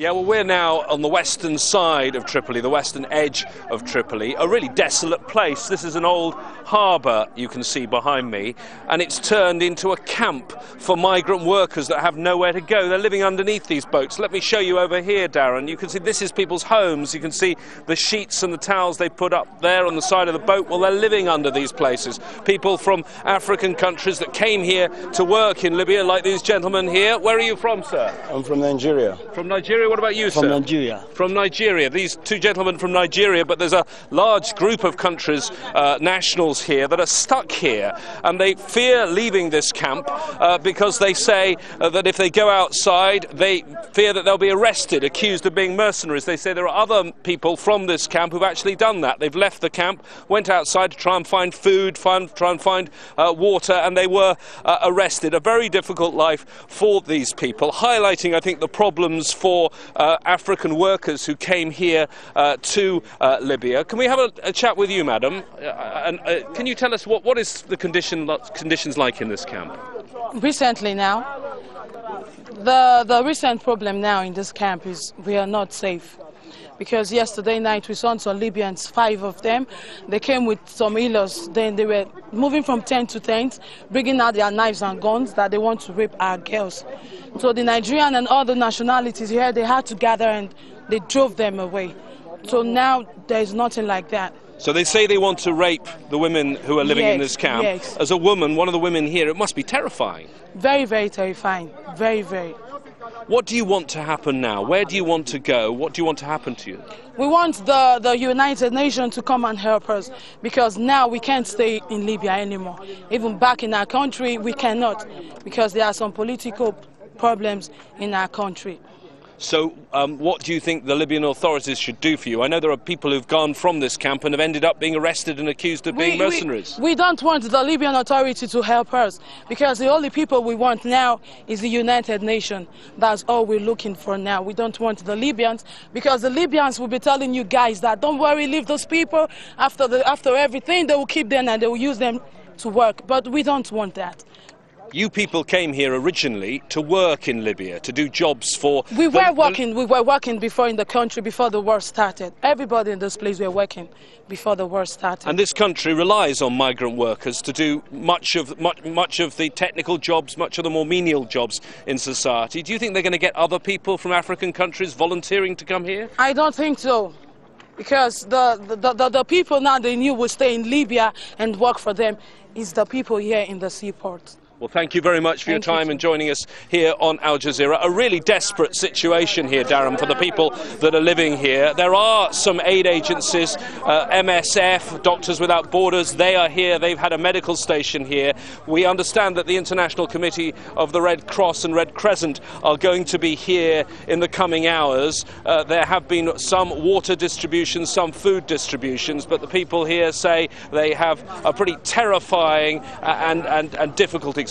Yeah, well, we're now on the western side of Tripoli, the western edge of Tripoli, a really desolate place. This is an old harbour, you can see behind me, and it's turned into a camp for migrant workers that have nowhere to go. They're living underneath these boats. Let me show you over here, Darren. You can see this is people's homes. You can see the sheets and the towels they put up there on the side of the boat. Well, they're living under these places. People from African countries that came here to work in Libya, like these gentlemen here. Where are you from, sir? I'm from Nigeria. From Nigeria? What about you, sir? From Nigeria. From Nigeria. These two gentlemen from Nigeria, but there's a large group of countries, nationals here, that are stuck here, and they fear leaving this camp because they say that if they go outside, they fear that they'll be arrested, accused of being mercenaries. They say there are other people from this camp who've actually done that. They've left the camp, went outside to try and find food, try and find water, and they were arrested. A very difficult life for these people, highlighting, I think, the problems for African workers who came here to Libya. Can we have a chat with you, madam? Can you tell us what is the conditions like in this camp? Recently now, the recent problem now in this camp is we are not safe. Because yesterday night we saw some Libyans, 5 of them. They came with some healers. Then they were moving from tent to tent, bringing out their knives and guns that they want to rape our girls. So the Nigerian and other nationalities here, they had to gather and they drove them away. So now there's nothing like that. So they say they want to rape the women who are living in this camp. Yes. As a woman, one of the women here, it must be terrifying. Very, very terrifying. Very, very. What do you want to happen now? Where do you want to go? What do you want to happen to you? We want the United Nations to come and help us, because now we can't stay in Libya anymore. Even back in our country, we cannot, because there are some political problems in our country. So what do you think the Libyan authorities should do for you? I know there are people who've gone from this camp and have ended up being arrested and accused of being mercenaries. We don't want the Libyan authority to help us, because the only people we want now is the United Nations. That's all we're looking for now. We don't want the Libyans, because the Libyans will be telling you guys that don't worry, leave those people. After everything, they will keep them and they will use them to work. But we don't want that. You people came here originally to work in Libya, to do jobs for... We were working before in the country, before the war started. Everybody in this place were working before the war started. And this country relies on migrant workers to do much of the technical jobs, much of the more menial jobs in society. Do you think they're going to get other people from African countries volunteering to come here? I don't think so. Because the people now they knew would stay in Libya and work for them is the people here in the seaport. Well, thank you very much for your time and joining us here on Al Jazeera. A really desperate situation here, Darren, for the people that are living here. There are some aid agencies, MSF, Doctors Without Borders. They are here. They've had a medical station here. We understand that the International Committee of the Red Cross and Red Crescent are going to be here in the coming hours. There have been some water distributions, some food distributions, but the people here say they have a pretty terrifying and difficult existence.